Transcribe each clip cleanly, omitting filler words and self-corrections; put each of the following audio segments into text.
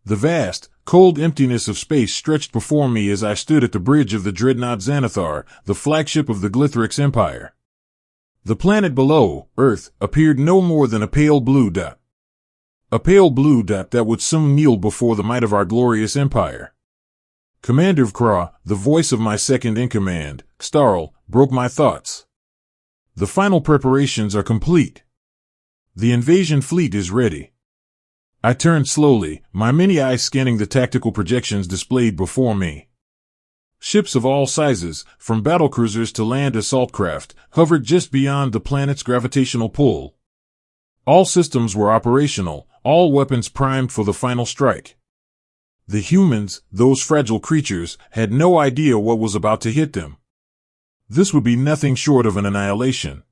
The vast, cold emptiness of space stretched before me as I stood at the bridge of the dreadnought Xanathar, the flagship of the Glithrix Empire. The planet below, Earth, appeared no more than a pale blue dot. A pale blue dot that would soon kneel before the might of our glorious empire. Commander Vkra, the voice of my second-in-command, Starl, broke my thoughts. The final preparations are complete. The invasion fleet is ready. I turned slowly, my many eyes scanning the tactical projections displayed before me. Ships of all sizes, from battlecruisers to land assault craft, hovered just beyond the planet's gravitational pull. All systems were operational, all weapons primed for the final strike. The humans, those fragile creatures, had no idea what was about to hit them. This would be nothing short of an annihilation.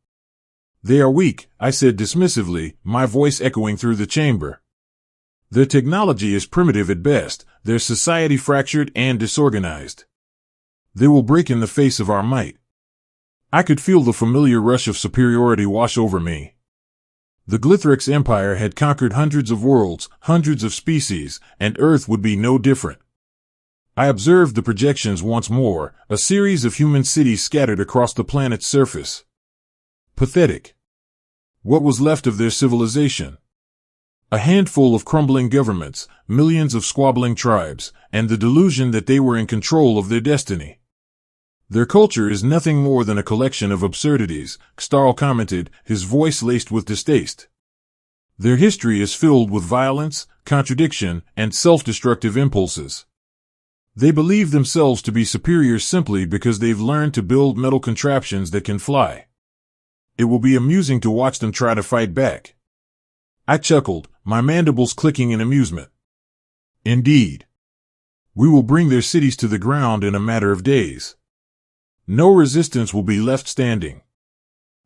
They are weak, I said dismissively, my voice echoing through the chamber. Their technology is primitive at best, their society fractured and disorganized. They will break in the face of our might. I could feel the familiar rush of superiority wash over me. The Glithrix Empire had conquered hundreds of worlds, hundreds of species, and Earth would be no different. I observed the projections once more, a series of human cities scattered across the planet's surface. Pathetic. What was left of their civilization? A handful of crumbling governments, millions of squabbling tribes, and the delusion that they were in control of their destiny. Their culture is nothing more than a collection of absurdities, Starl commented, his voice laced with distaste. Their history is filled with violence, contradiction, and self-destructive impulses. They believe themselves to be superior simply because they've learned to build metal contraptions that can fly. It will be amusing to watch them try to fight back. I chuckled, my mandibles clicking in amusement. Indeed. We will bring their cities to the ground in a matter of days. No resistance will be left standing.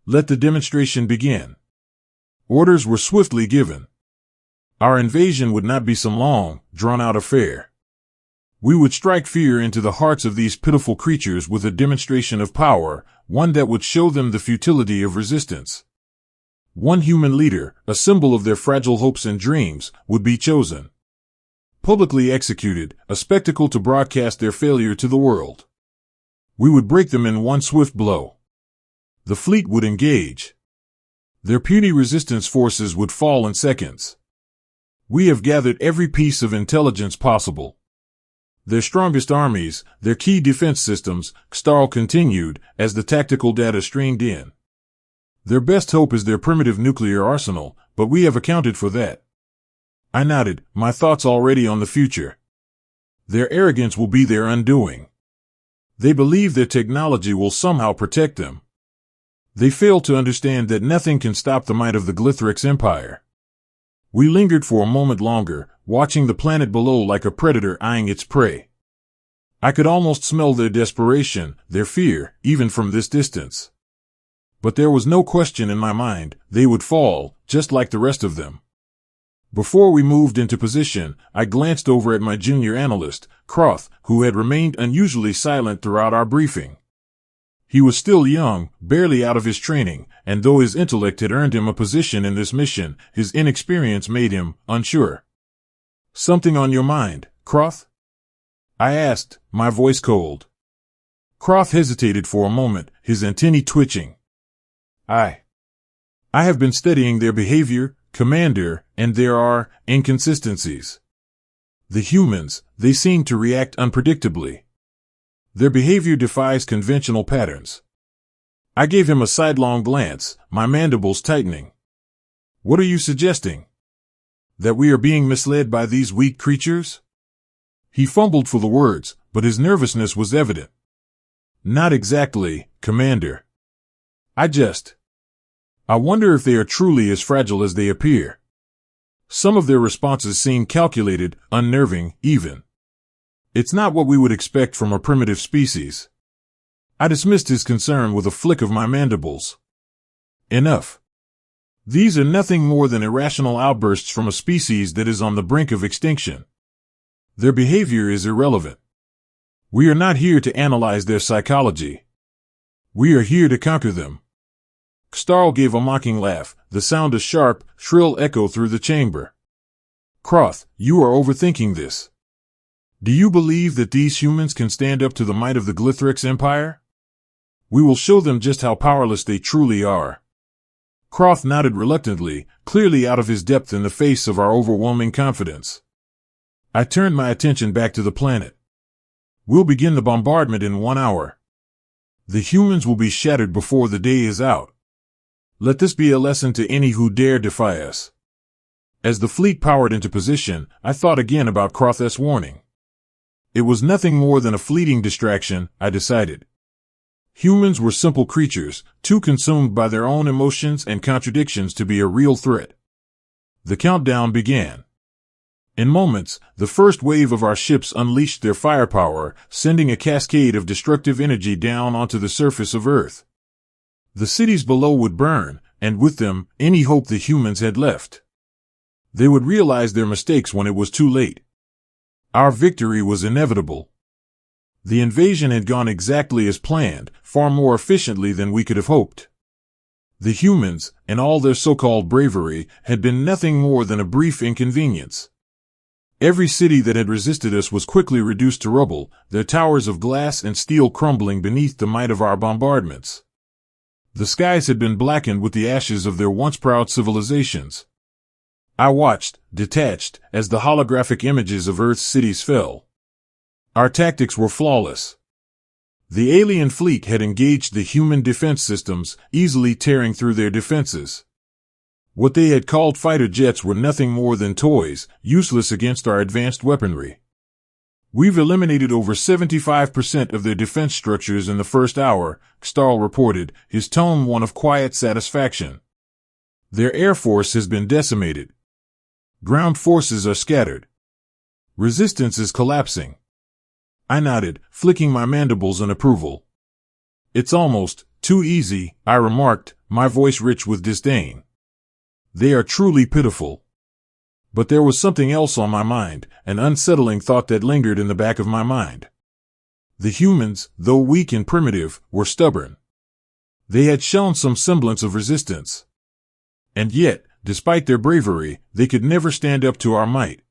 Let the demonstration begin. Orders were swiftly given. Our invasion would not be some long, drawn-out affair. We would strike fear into the hearts of these pitiful creatures with a demonstration of power, one that would show them the futility of resistance. One human leader, a symbol of their fragile hopes and dreams, would be chosen. Publicly executed, a spectacle to broadcast their failure to the world. We would break them in one swift blow. The fleet would engage. Their puny resistance forces would fall in seconds. We have gathered every piece of intelligence possible. Their strongest armies, their key defense systems, Starl continued, as the tactical data streamed in. Their best hope is their primitive nuclear arsenal, but we have accounted for that. I nodded, my thoughts already on the future. Their arrogance will be their undoing. They believe their technology will somehow protect them. They fail to understand that nothing can stop the might of the Glithrix Empire. We lingered for a moment longer, watching the planet below like a predator eyeing its prey. I could almost smell their desperation, their fear, even from this distance. But there was no question in my mind, they would fall, just like the rest of them. Before we moved into position, I glanced over at my junior analyst, Croth, who had remained unusually silent throughout our briefing. He was still young, barely out of his training, and though his intellect had earned him a position in this mission, his inexperience made him unsure. Something on your mind, Croth? I asked, my voice cold. Croth hesitated for a moment, his antennae twitching. I have been studying their behavior, Commander, and there are inconsistencies. The humans, they seem to react unpredictably. Their behavior defies conventional patterns. I gave him a sidelong glance, my mandibles tightening. What are you suggesting? That we are being misled by these weak creatures? He fumbled for the words, but his nervousness was evident. Not exactly, Commander. I wonder if they are truly as fragile as they appear. Some of their responses seem calculated, unnerving, even. It's not what we would expect from a primitive species. I dismissed his concern with a flick of my mandibles. Enough. These are nothing more than irrational outbursts from a species that is on the brink of extinction. Their behavior is irrelevant. We are not here to analyze their psychology. We are here to conquer them. Starl gave a mocking laugh, the sound a sharp, shrill echo through the chamber. Croth, you are overthinking this. Do you believe that these humans can stand up to the might of the Glithrix Empire? We will show them just how powerless they truly are. Croth nodded reluctantly, clearly out of his depth in the face of our overwhelming confidence. I turned my attention back to the planet. We'll begin the bombardment in 1 hour. The humans will be shattered before the day is out. Let this be a lesson to any who dare defy us. As the fleet powered into position, I thought again about Croth's warning. It was nothing more than a fleeting distraction, I decided. Humans were simple creatures, too consumed by their own emotions and contradictions to be a real threat. The countdown began. In moments, the first wave of our ships unleashed their firepower, sending a cascade of destructive energy down onto the surface of Earth. The cities below would burn, and with them, any hope the humans had left. They would realize their mistakes when it was too late. Our victory was inevitable. The invasion had gone exactly as planned, far more efficiently than we could have hoped. The humans, in all their so-called bravery, had been nothing more than a brief inconvenience. Every city that had resisted us was quickly reduced to rubble, their towers of glass and steel crumbling beneath the might of our bombardments. The skies had been blackened with the ashes of their once proud civilizations. I watched, detached, as the holographic images of Earth's cities fell. Our tactics were flawless. The alien fleet had engaged the human defense systems, easily tearing through their defenses. What they had called fighter jets were nothing more than toys, useless against our advanced weaponry. We've eliminated over 75% of their defense structures in the first hour, Starl reported, his tone one of quiet satisfaction. Their air force has been decimated. Ground forces are scattered. Resistance is collapsing. I nodded, flicking my mandibles in approval. It's almost too easy, I remarked, my voice rich with disdain. They are truly pitiful. But there was something else on my mind, an unsettling thought that lingered in the back of my mind. The humans, though weak and primitive, were stubborn. They had shown some semblance of resistance. And yet, despite their bravery, they could never stand up to our might.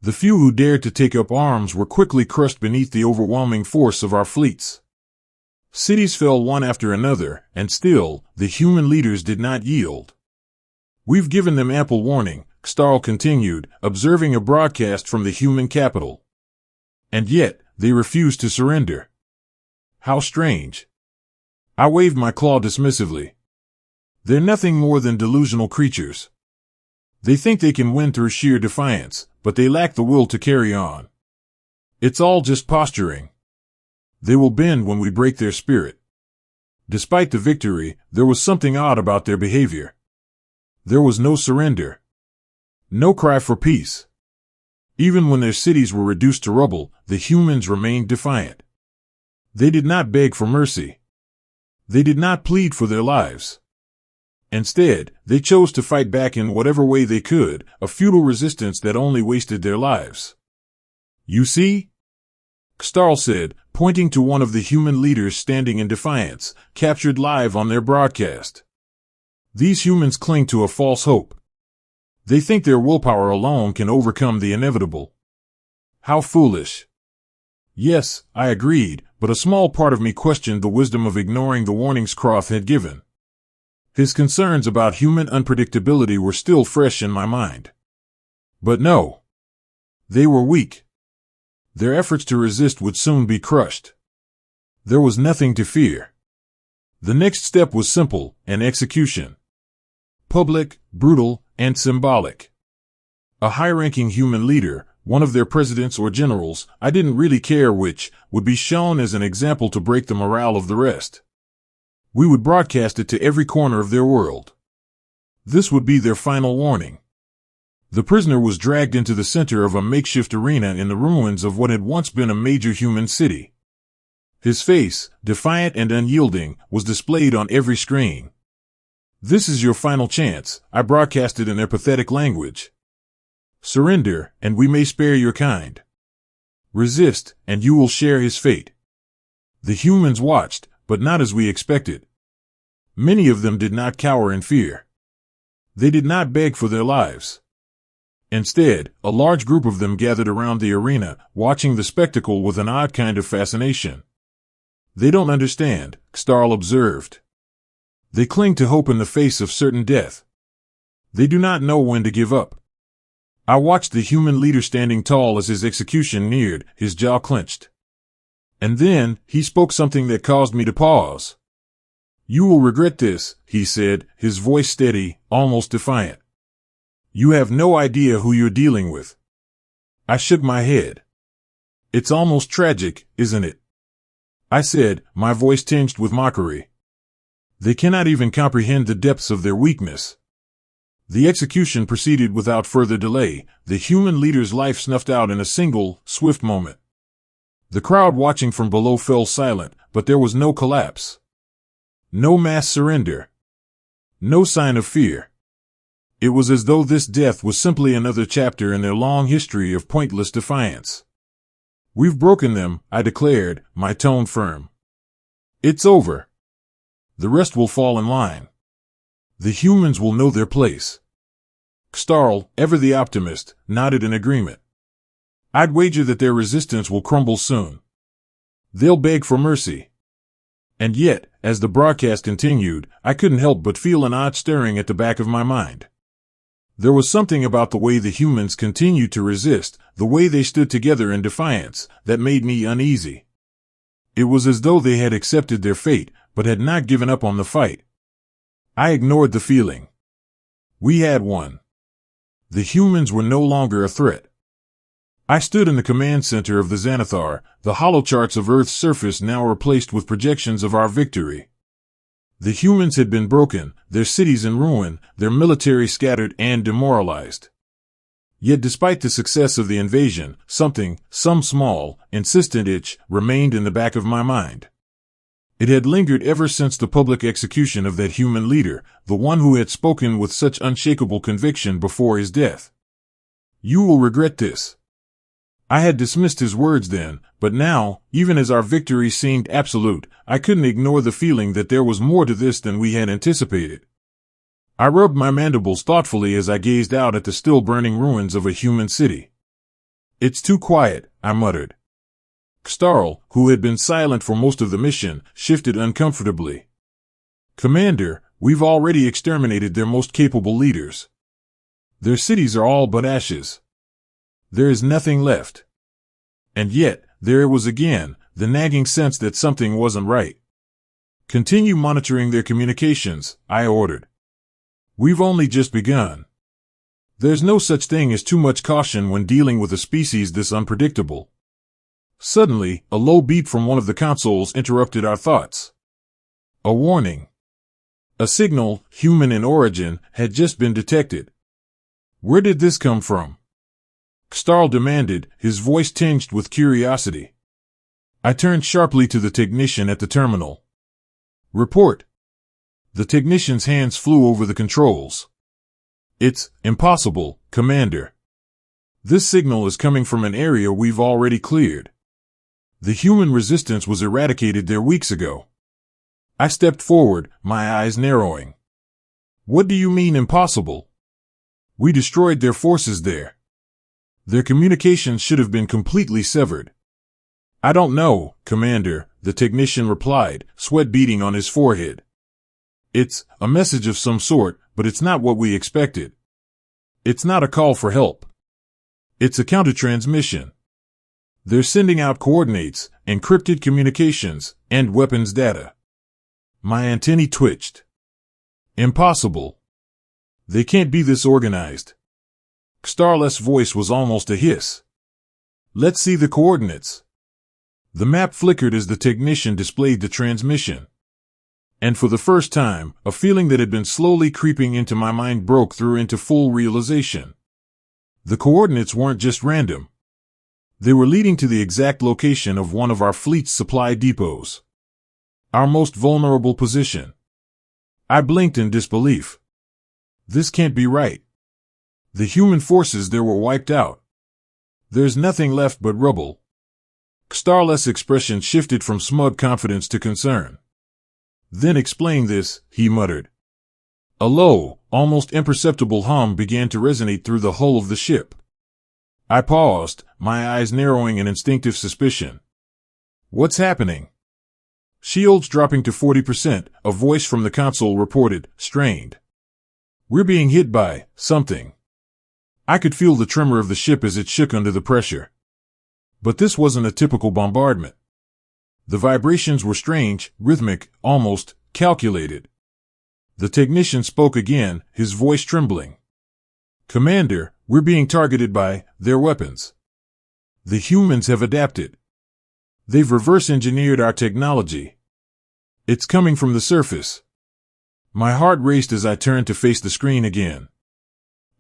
The few who dared to take up arms were quickly crushed beneath the overwhelming force of our fleets. Cities fell one after another, and still, the human leaders did not yield. We've given them ample warning, Starl continued, observing a broadcast from the human capital. And yet, they refuse to surrender. How strange. I waved my claw dismissively. They're nothing more than delusional creatures. They think they can win through sheer defiance, but they lack the will to carry on. It's all just posturing. They will bend when we break their spirit. Despite the victory, there was something odd about their behavior. There was no surrender. No cry for peace. Even when their cities were reduced to rubble, the humans remained defiant. They did not beg for mercy. They did not plead for their lives. Instead, they chose to fight back in whatever way they could, a futile resistance that only wasted their lives. You see? Starl said, pointing to one of the human leaders standing in defiance, captured live on their broadcast. These humans cling to a false hope. They think their willpower alone can overcome the inevitable. How foolish. Yes, I agreed, but a small part of me questioned the wisdom of ignoring the warnings Croth had given. His concerns about human unpredictability were still fresh in my mind. But no. They were weak. Their efforts to resist would soon be crushed. There was nothing to fear. The next step was simple, an execution. Public, brutal, and symbolic. A high-ranking human leader, one of their presidents or generals, I didn't really care which, would be shown as an example to break the morale of the rest. We would broadcast it to every corner of their world. This would be their final warning. The prisoner was dragged into the center of a makeshift arena in the ruins of what had once been a major human city. His face, defiant and unyielding, was displayed on every screen. This is your final chance, I broadcasted in their pathetic language. Surrender, and we may spare your kind. Resist, and you will share his fate. The humans watched, but not as we expected. Many of them did not cower in fear. They did not beg for their lives. Instead, a large group of them gathered around the arena, watching the spectacle with an odd kind of fascination. They don't understand, Starl observed. They cling to hope in the face of certain death. They do not know when to give up. I watched the human leader standing tall as his execution neared, his jaw clenched. And then, he spoke something that caused me to pause. "You will regret this," he said, his voice steady, almost defiant. "You have no idea who you're dealing with." I shook my head. "It's almost tragic, isn't it?" I said, my voice tinged with mockery. "They cannot even comprehend the depths of their weakness." The execution proceeded without further delay, the human leader's life snuffed out in a single, swift moment. The crowd watching from below fell silent, but there was no collapse. No mass surrender. No sign of fear. It was as though this death was simply another chapter in their long history of pointless defiance. "We've broken them," I declared, my tone firm. "It's over. The rest will fall in line. The humans will know their place." Starl, ever the optimist, nodded in agreement. "I'd wager that their resistance will crumble soon. They'll beg for mercy." And yet, as the broadcast continued, I couldn't help but feel an odd stirring at the back of my mind. There was something about the way the humans continued to resist, the way they stood together in defiance, that made me uneasy. It was as though they had accepted their fate, but had not given up on the fight. I ignored the feeling. We had won. The humans were no longer a threat. I stood in the command center of the Xanathar, the hollow charts of Earth's surface now replaced with projections of our victory. The humans had been broken, their cities in ruin, their military scattered and demoralized. Yet despite the success of the invasion, some small, insistent itch, remained in the back of my mind. It had lingered ever since the public execution of that human leader, the one who had spoken with such unshakable conviction before his death. "You will regret this." I had dismissed his words then, but now, even as our victory seemed absolute, I couldn't ignore the feeling that there was more to this than we had anticipated. I rubbed my mandibles thoughtfully as I gazed out at the still burning ruins of a human city. "It's too quiet," I muttered. Starl, who had been silent for most of the mission, shifted uncomfortably. "Commander, we've already exterminated their most capable leaders. Their cities are all but ashes. There is nothing left." And yet, there it was again, the nagging sense that something wasn't right. "Continue monitoring their communications," I ordered. "We've only just begun. There's no such thing as too much caution when dealing with a species this unpredictable." Suddenly, a low beep from one of the consoles interrupted our thoughts. A warning. A signal, human in origin, had just been detected. Where did this come from? Starl demanded, his voice tinged with curiosity. I turned sharply to the technician at the terminal. "Report." The technician's hands flew over the controls. "It's impossible, Commander. This signal is coming from an area we've already cleared. The human resistance was eradicated there weeks ago." I stepped forward, my eyes narrowing. "What do you mean impossible? We destroyed their forces there. Their communications should have been completely severed." "I don't know, Commander," the technician replied, sweat beading on his forehead. "It's a message of some sort, but it's not what we expected. It's not a call for help. It's a counter-transmission. They're sending out coordinates, encrypted communications, and weapons data." My antennae twitched. "Impossible. They can't be this organized." Starless' voice was almost a hiss. "Let's see the coordinates." The map flickered as the technician displayed the transmission. And for the first time, a feeling that had been slowly creeping into my mind broke through into full realization. The coordinates weren't just random. They were leading to the exact location of one of our fleet's supply depots. Our most vulnerable position. I blinked in disbelief. This can't be right. The human forces there were wiped out. There's nothing left but rubble. Starless' expression shifted from smug confidence to concern. "Then explain this," he muttered. A low, almost imperceptible hum began to resonate through the hull of the ship. I paused, my eyes narrowing in instinctive suspicion. What's happening? Shields dropping to 40%, a voice from the console reported, strained. We're being hit by something. I could feel the tremor of the ship as it shook under the pressure. But this wasn't a typical bombardment. The vibrations were strange, rhythmic, almost calculated. The technician spoke again, his voice trembling. Commander, we're being targeted by their weapons. The humans have adapted. They've reverse-engineered our technology. It's coming from the surface. My heart raced as I turned to face the screen again.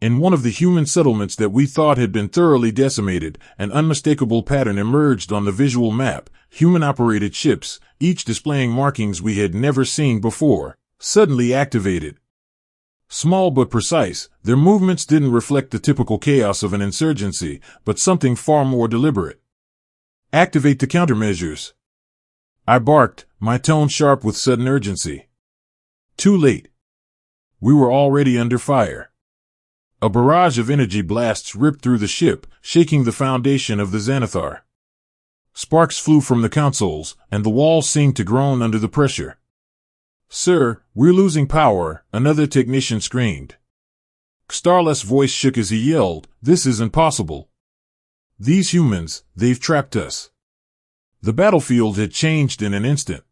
In one of the human settlements that we thought had been thoroughly decimated, an unmistakable pattern emerged on the visual map. Human-operated ships, each displaying markings we had never seen before, suddenly activated. Small but precise, their movements didn't reflect the typical chaos of an insurgency, but something far more deliberate. Activate the countermeasures. I barked, my tone sharp with sudden urgency. Too late. We were already under fire. A barrage of energy blasts ripped through the ship, shaking the foundation of the Xanathar. Sparks flew from the consoles, and the walls seemed to groan under the pressure. Sir, we're losing power, another technician screamed. Starless' voice shook as he yelled, this isn't possible. These humans, they've trapped us. The battlefield had changed in an instant.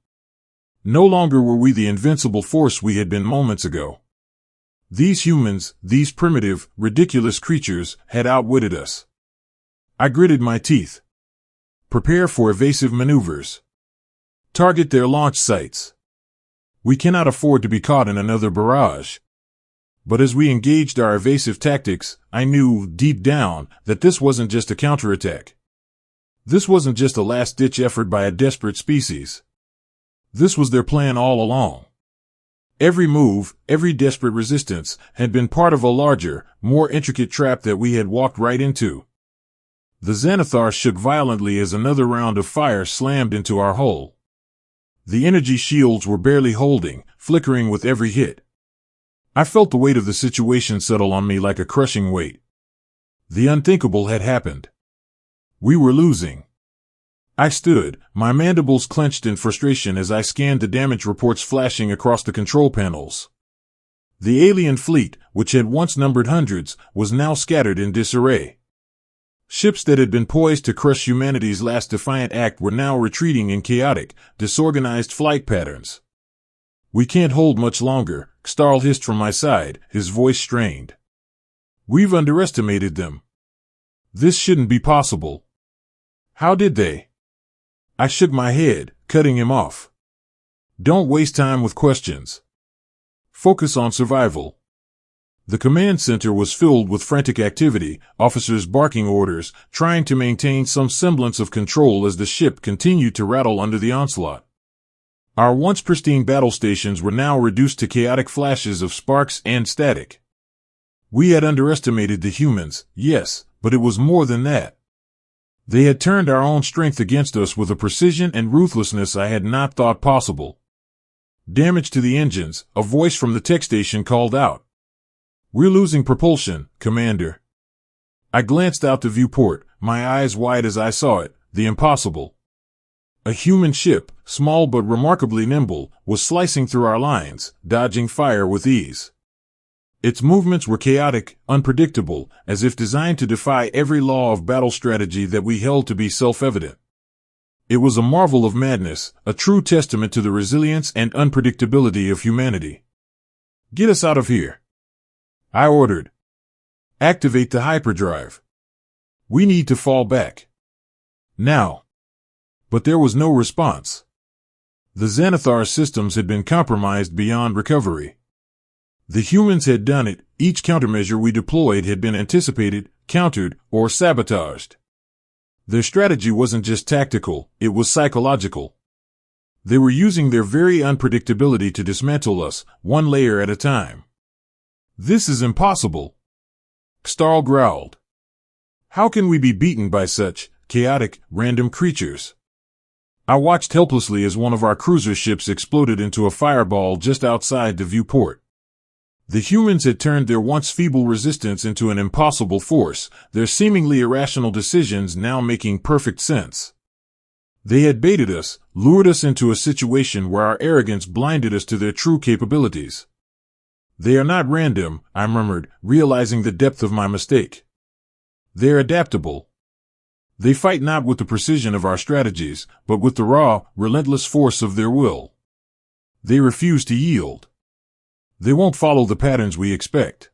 No longer were we the invincible force we had been moments ago. These humans, these primitive, ridiculous creatures, had outwitted us. I gritted my teeth. Prepare for evasive maneuvers. Target their launch sites. We cannot afford to be caught in another barrage. But as we engaged our evasive tactics, I knew, deep down, that this wasn't just a counterattack. This wasn't just a last-ditch effort by a desperate species. This was their plan all along. Every move, every desperate resistance, had been part of a larger, more intricate trap that we had walked right into. The Xanathar shook violently as another round of fire slammed into our hull. The energy shields were barely holding, flickering with every hit. I felt the weight of the situation settle on me like a crushing weight. The unthinkable had happened. We were losing. I stood, my mandibles clenched in frustration as I scanned the damage reports flashing across the control panels. The alien fleet, which had once numbered hundreds, was now scattered in disarray. Ships that had been poised to crush humanity's last defiant act were now retreating in chaotic, disorganized flight patterns. We can't hold much longer, Starl hissed from my side, his voice strained. We've underestimated them. This shouldn't be possible. How did they? I shook my head, cutting him off. Don't waste time with questions. Focus on survival. The command center was filled with frantic activity, officers barking orders, trying to maintain some semblance of control as the ship continued to rattle under the onslaught. Our once pristine battle stations were now reduced to chaotic flashes of sparks and static. We had underestimated the humans, yes, but it was more than that. They had turned our own strength against us with a precision and ruthlessness I had not thought possible. Damage to the engines, a voice from the tech station called out. We're losing propulsion, Commander. I glanced out the viewport, my eyes wide as I saw it, the impossible. A human ship, small but remarkably nimble, was slicing through our lines, dodging fire with ease. Its movements were chaotic, unpredictable, as if designed to defy every law of battle strategy that we held to be self-evident. It was a marvel of madness, a true testament to the resilience and unpredictability of humanity. Get us out of here. I ordered. Activate the hyperdrive. We need to fall back. Now. But there was no response. The Xanathar systems had been compromised beyond recovery. The humans had done it, each countermeasure we deployed had been anticipated, countered, or sabotaged. Their strategy wasn't just tactical, it was psychological. They were using their very unpredictability to dismantle us, one layer at a time. This is impossible. Starl growled. How can we be beaten by such chaotic, random creatures? I watched helplessly as one of our cruiser ships exploded into a fireball just outside the viewport. The humans had turned their once feeble resistance into an impossible force, their seemingly irrational decisions now making perfect sense. They had baited us, lured us into a situation where our arrogance blinded us to their true capabilities. They are not random, I murmured, realizing the depth of my mistake. They're adaptable. They fight not with the precision of our strategies, but with the raw, relentless force of their will. They refuse to yield. They won't follow the patterns we expect.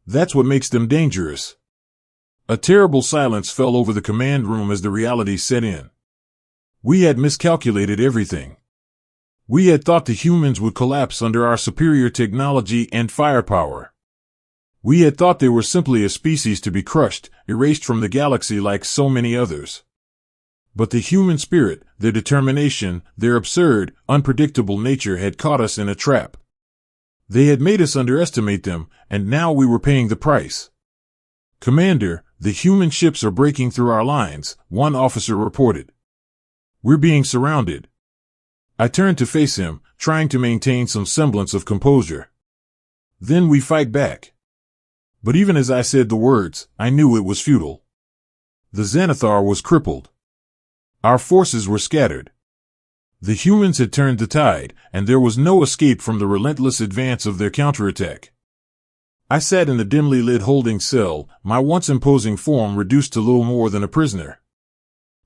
That's what makes them dangerous. A terrible silence fell over the command room as the reality set in. We had miscalculated everything. We had thought the humans would collapse under our superior technology and firepower. We had thought they were simply a species to be crushed, erased from the galaxy like so many others. But the human spirit, their determination, their absurd, unpredictable nature had caught us in a trap. They had made us underestimate them, and now we were paying the price. "Commander, the human ships are breaking through our lines," one officer reported. "We're being surrounded." I turned to face him, trying to maintain some semblance of composure. "Then we fight back." But even as I said the words, I knew it was futile. The Xanathar was crippled. Our forces were scattered. The humans had turned the tide, and there was no escape from the relentless advance of their counterattack. I sat in the dimly lit holding cell, my once imposing form reduced to little more than a prisoner.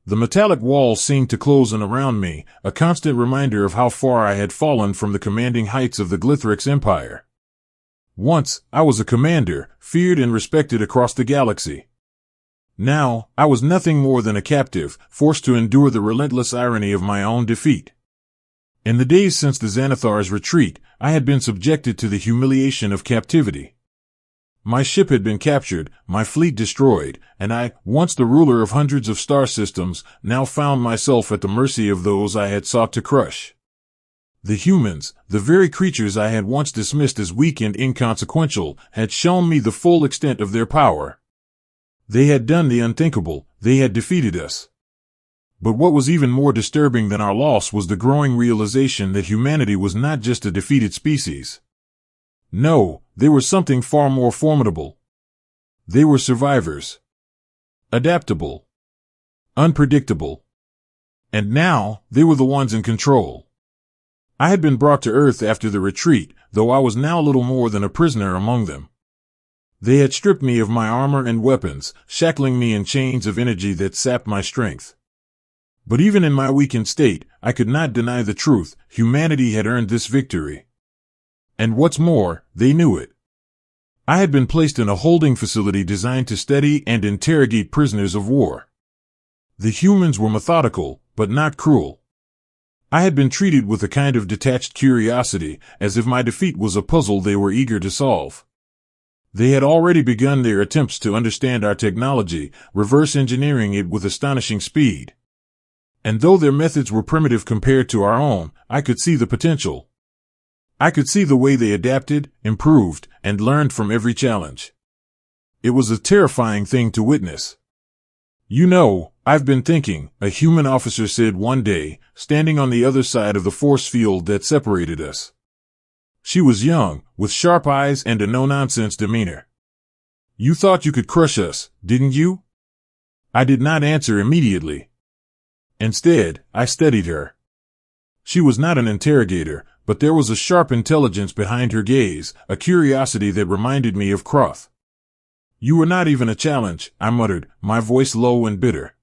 The metallic walls seemed to close in around me, a constant reminder of how far I had fallen from the commanding heights of the Glithrix Empire. Once, I was a commander, feared and respected across the galaxy. Now, I was nothing more than a captive, forced to endure the relentless irony of my own defeat. In the days since the Xanathar's retreat, I had been subjected to the humiliation of captivity. My ship had been captured, my fleet destroyed, and I, once the ruler of hundreds of star systems, now found myself at the mercy of those I had sought to crush. The humans, the very creatures I had once dismissed as weak and inconsequential, had shown me the full extent of their power. They had done the unthinkable, they had defeated us. But what was even more disturbing than our loss was the growing realization that humanity was not just a defeated species. No, they were something far more formidable. They were survivors. Adaptable. Unpredictable. And now, they were the ones in control. I had been brought to Earth after the retreat, though I was now little more than a prisoner among them. They had stripped me of my armor and weapons, shackling me in chains of energy that sapped my strength. But even in my weakened state, I could not deny the truth: humanity had earned this victory. And what's more, they knew it. I had been placed in a holding facility designed to study and interrogate prisoners of war. The humans were methodical, but not cruel. I had been treated with a kind of detached curiosity, as if my defeat was a puzzle they were eager to solve. They had already begun their attempts to understand our technology, reverse engineering it with astonishing speed. And though their methods were primitive compared to our own, I could see the potential. I could see the way they adapted, improved, and learned from every challenge. It was a terrifying thing to witness. "You know, I've been thinking," a human officer said one day, standing on the other side of the force field that separated us. She was young, with sharp eyes and a no-nonsense demeanor. "You thought you could crush us, didn't you?" I did not answer immediately. Instead, I studied her. She was not an interrogator, but there was a sharp intelligence behind her gaze, a curiosity that reminded me of Croth. "You were not even a challenge," I muttered, my voice low and bitter.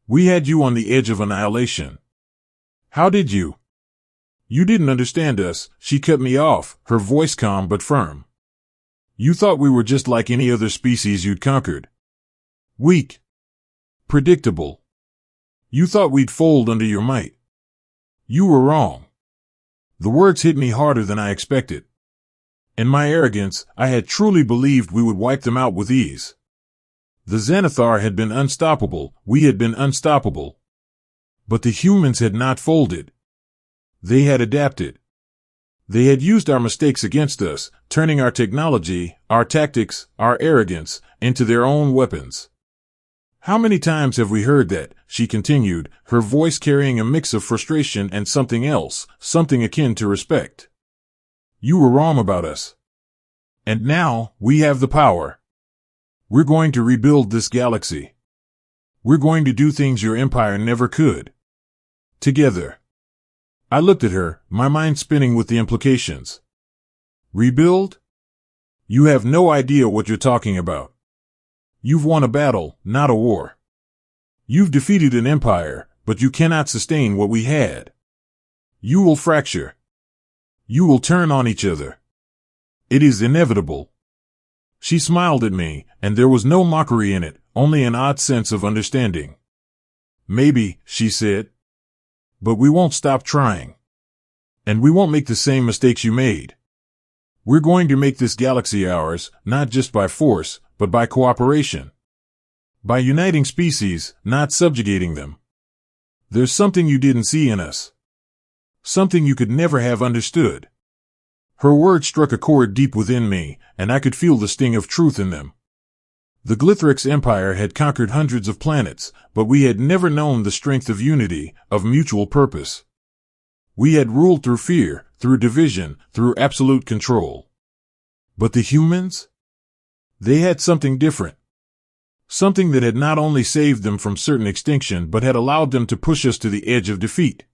"We had you on the edge of annihilation." "How did you?" "You didn't understand us," she cut me off, her voice calm but firm. "You thought we were just like any other species you'd conquered. Weak. Predictable. You thought we'd fold under your might. You were wrong." The words hit me harder than I expected. In my arrogance, I had truly believed we would wipe them out with ease. The Xanathar had been unstoppable, we had been unstoppable. But the humans had not folded. They had adapted. They had used our mistakes against us, turning our technology, our tactics, our arrogance, into their own weapons. "How many times have we heard that?" she continued, her voice carrying a mix of frustration and something else, something akin to respect. "You were wrong about us. And now, we have the power. We're going to rebuild this galaxy. We're going to do things your empire never could. Together. I looked at her, my mind spinning with the implications. Rebuild? You have no idea what you're talking about. You've won a battle, not a war. You've defeated an empire, but you cannot sustain what we had. You will fracture. You will turn on each other. It is inevitable. She smiled at me, and there was no mockery in it, only an odd sense of understanding. Maybe, she said. But we won't stop trying. And we won't make the same mistakes you made. We're going to make this galaxy ours, not just by force, but by cooperation. By uniting species, not subjugating them. There's something you didn't see in us. Something you could never have understood. Her words struck a chord deep within me, and I could feel the sting of truth in them. The Glithrix Empire had conquered hundreds of planets, but we had never known the strength of unity, of mutual purpose. We had ruled through fear, through division, through absolute control. But the humans? They had something different. Something that had not only saved them from certain extinction but had allowed them to push us to the edge of defeat.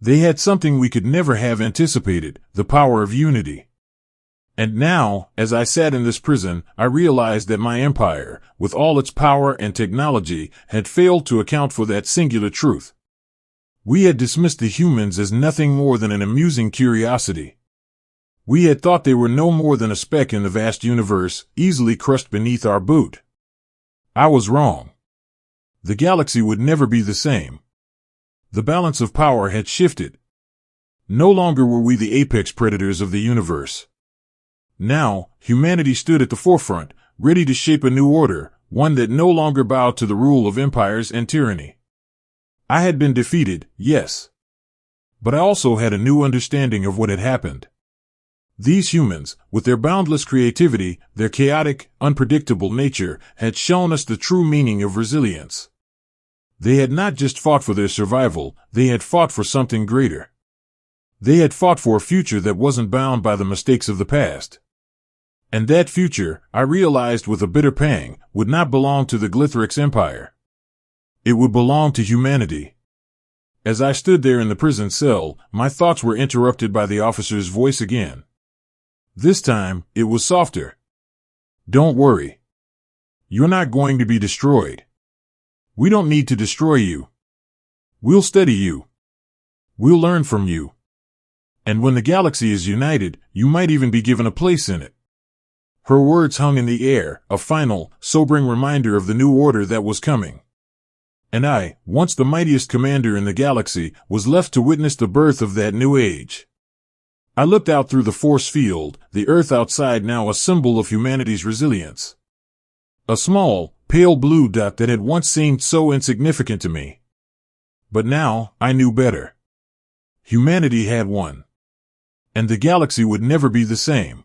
They had something we could never have anticipated, the power of unity. And now, as I sat in this prison, I realized that my empire, with all its power and technology, had failed to account for that singular truth. We had dismissed the humans as nothing more than an amusing curiosity. We had thought they were no more than a speck in the vast universe, easily crushed beneath our boot. I was wrong. The galaxy would never be the same. The balance of power had shifted. No longer were we the apex predators of the universe. Now, humanity stood at the forefront, ready to shape a new order, one that no longer bowed to the rule of empires and tyranny. I had been defeated, yes. But I also had a new understanding of what had happened. These humans, with their boundless creativity, their chaotic, unpredictable nature, had shown us the true meaning of resilience. They had not just fought for their survival, they had fought for something greater. They had fought for a future that wasn't bound by the mistakes of the past. And that future, I realized with a bitter pang, would not belong to the Glithrix Empire. It would belong to humanity. As I stood there in the prison cell, my thoughts were interrupted by the officer's voice again. This time, it was softer. Don't worry. You're not going to be destroyed. We don't need to destroy you. We'll study you. We'll learn from you. And when the galaxy is united, you might even be given a place in it. Her words hung in the air, a final, sobering reminder of the new order that was coming. And I, once the mightiest commander in the galaxy, was left to witness the birth of that new age. I looked out through the force field, the Earth outside now a symbol of humanity's resilience. A small, pale blue dot that had once seemed so insignificant to me. But now, I knew better. Humanity had won. And the galaxy would never be the same.